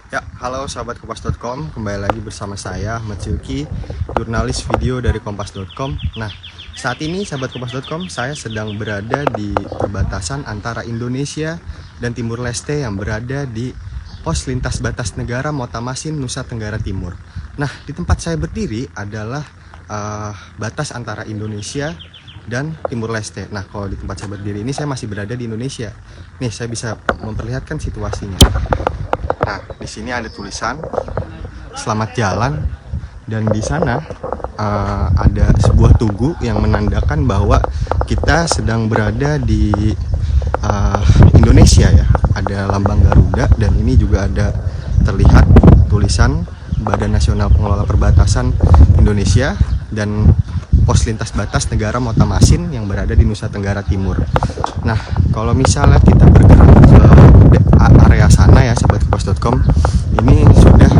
Ya, halo sahabat kompas.com, kembali lagi bersama saya Ahmad Silki, jurnalis video dari kompas.com. Nah, saat ini sahabat kompas.com, saya sedang berada di perbatasan antara Indonesia dan Timur Leste yang berada di pos lintas batas negara Motamasin, Nusa Tenggara Timur. Nah, di tempat saya berdiri adalah batas antara Indonesia dan Timur Leste. Nah, kalau di tempat saya berdiri ini saya masih berada di Indonesia. Nih, saya bisa memperlihatkan situasinya. Nah, di sini ada tulisan "Selamat Jalan" dan di sana ada sebuah tugu yang menandakan bahwa kita sedang berada di Indonesia ya. Ada lambang Garuda dan ini juga ada terlihat tulisan Badan Nasional Pengelola Perbatasan Indonesia dan pos lintas batas negara Motamasin yang berada di Nusa Tenggara Timur. Nah, kalau misalnya kita bergerak ke area sana ya sahabat kompas.com, ini sudah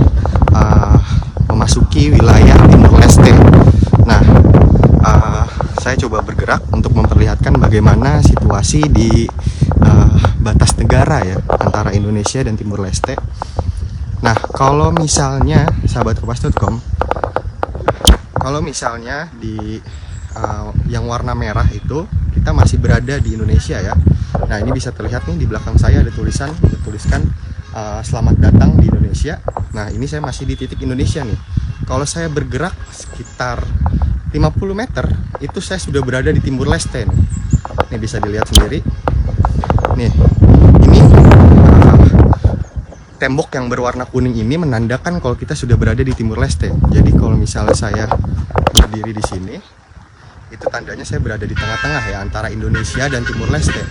memasuki wilayah Timur Leste. Nah, saya coba bergerak untuk memperlihatkan bagaimana situasi di batas negara ya antara Indonesia dan Timur Leste. Nah, kalau misalnya sahabat kompas.com, kalau misalnya di yang warna merah itu kita masih berada di Indonesia ya. Nah, ini bisa terlihat nih di belakang saya ada tulisan bertuliskan "Selamat datang di Indonesia". Nah, ini saya masih di titik Indonesia nih. Kalau saya bergerak sekitar 50 meter itu saya sudah berada di Timur Leste nih. Ini bisa dilihat sendiri. Nih, ini tembok yang berwarna kuning ini menandakan kalau kita sudah berada di Timur Leste. Jadi kalau misalnya saya berdiri di sini, itu tandanya saya berada di tengah-tengah ya antara Indonesia dan Timur Leste.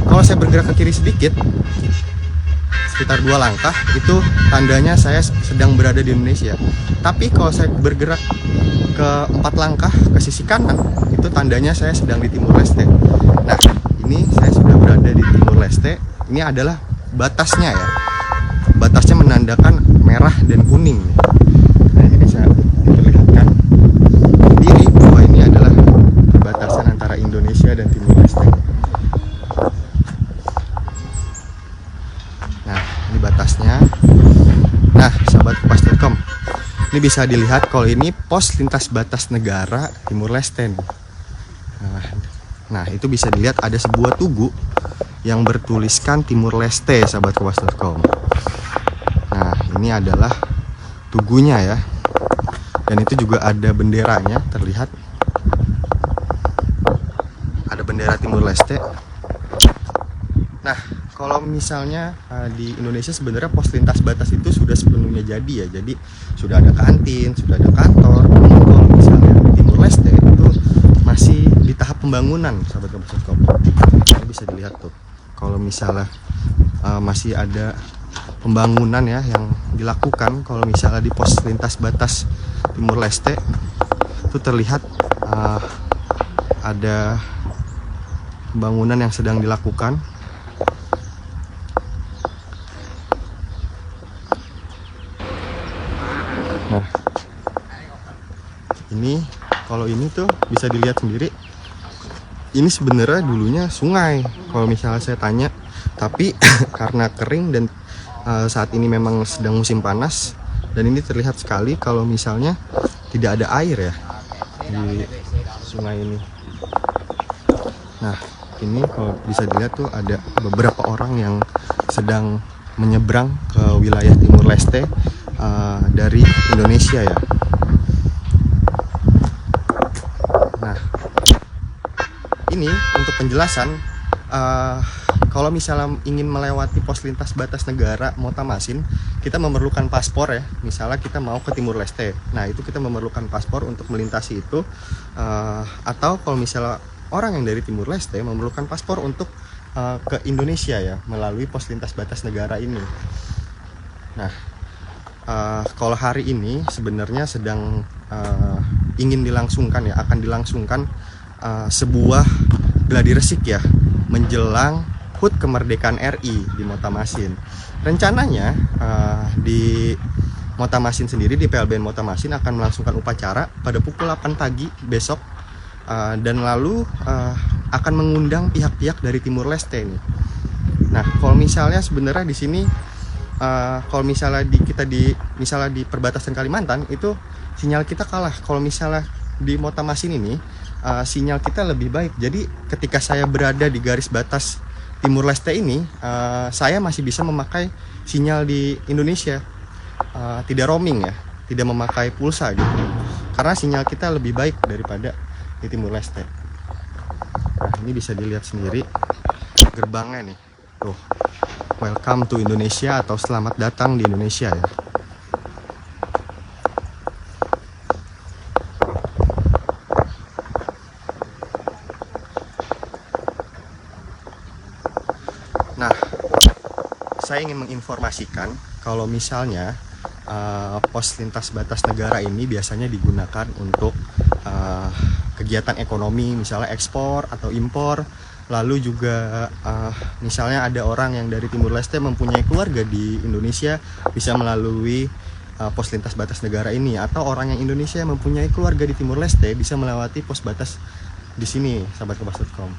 Kalau saya bergerak ke kiri sedikit, sekitar 2 langkah, itu tandanya saya sedang berada di Indonesia. Tapi kalau saya bergerak ke 4 langkah ke sisi kanan, itu tandanya saya sedang di Timur Leste. Nah, ini saya sudah berada di Timur Leste. Ini adalah batasnya ya. Batasnya menandakan merah dan kuning. Nah, ini bisa diperlihatkan sendiri bahwa ini adalah perbatasan antara Indonesia dan Timur Leste. Nah, ini batasnya. Nah, sahabat kompas.com, ini bisa dilihat kalau ini pos lintas batas negara Timur Leste. Nah, itu bisa dilihat ada sebuah tugu yang bertuliskan Timur Leste, sahabat kompas.com. Nah, ini adalah tugunya ya. Dan itu juga ada benderanya terlihat. Ada bendera Timur Leste. Nah, kalau misalnya di Indonesia sebenarnya pos lintas batas itu sudah sepenuhnya jadi ya. Jadi sudah ada kantin, sudah ada kantor. Kalau misalnya di Timur Leste itu masih di tahap pembangunan, sahabat kompas.com. Ini bisa dilihat tuh. Kalau misalnya masih ada pembangunan ya yang dilakukan, kalau misalnya di pos lintas batas Timur Leste itu terlihat ada pembangunan yang sedang dilakukan. Nah, ini kalau ini tuh bisa dilihat sendiri. Ini sebenarnya dulunya sungai kalau misalnya saya tanya, tapi karena kering dan saat ini memang sedang musim panas dan ini terlihat sekali kalau misalnya tidak ada air ya di sungai ini. Nah, ini kalau bisa dilihat tuh ada beberapa orang yang sedang menyeberang ke wilayah Timur Leste dari Indonesia ya. Nah, ini untuk penjelasan, kalau misalnya ingin melewati pos lintas batas negara Motamasin, kita memerlukan paspor ya. Misalnya kita mau ke Timur Leste, nah itu kita memerlukan paspor untuk melintasi itu. Atau kalau misalnya orang yang dari Timur Leste memerlukan paspor untuk ke Indonesia ya, melalui pos lintas batas negara ini. Nah, kalau hari ini sebenarnya sedang ingin dilangsungkan ya, akan dilangsungkan sebuah gladi resik ya menjelang HUT kemerdekaan RI di Motamasin. Rencananya di Motamasin sendiri, di PLBN Motamasin akan melangsungkan upacara pada pukul 8 pagi besok, dan lalu akan mengundang pihak-pihak dari Timur Leste nih. Nah, kalau misalnya sebenarnya di sini kalau misalnya misalnya di perbatasan Kalimantan itu sinyal kita kalah. Kalau misalnya di Motamasin ini sinyal kita lebih baik. Jadi ketika saya berada di garis batas Timur Leste ini, saya masih bisa memakai sinyal di Indonesia, tidak roaming ya, tidak memakai pulsa gitu. Karena sinyal kita lebih baik daripada di Timur Leste. Nah, ini bisa dilihat sendiri gerbangnya nih. Tuh, welcome to Indonesia atau selamat datang di Indonesia ya. Nah, saya ingin menginformasikan kalau misalnya pos lintas batas negara ini biasanya digunakan untuk kegiatan ekonomi, misalnya ekspor atau impor. Lalu juga misalnya ada orang yang dari Timur Leste mempunyai keluarga di Indonesia, bisa melalui pos lintas batas negara ini. Atau orang yang Indonesia mempunyai keluarga di Timur Leste bisa melewati pos batas di sini, sahabatkompas.com.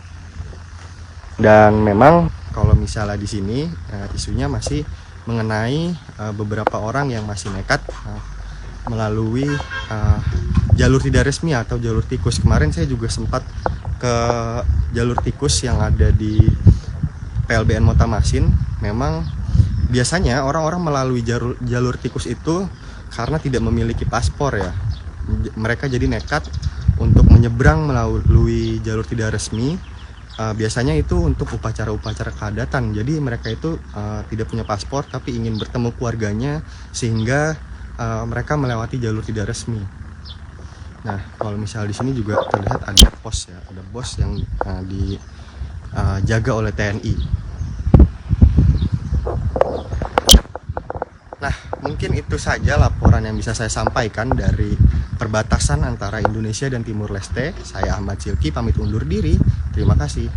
Dan memang kalau misalnya di sini isunya masih mengenai beberapa orang yang masih nekat melalui jalur tidak resmi atau jalur tikus. Kemarin saya juga sempat ke jalur tikus yang ada di PLBN Motamasin. Memang biasanya orang-orang melalui jalur tikus itu karena tidak memiliki paspor ya. Mereka jadi nekat untuk menyeberang melalui jalur tidak resmi. Biasanya itu untuk upacara-upacara keadatan. Jadi mereka itu tidak punya paspor tapi ingin bertemu keluarganya, sehingga mereka melewati jalur tidak resmi. Nah, kalau misalnya di sini juga terlihat ada pos ya, ada pos yang dijaga oleh TNI. Nah, mungkin itu saja laporan yang bisa saya sampaikan dari perbatasan antara Indonesia dan Timur Leste. Saya Ahmad Silki pamit undur diri. Terima kasih.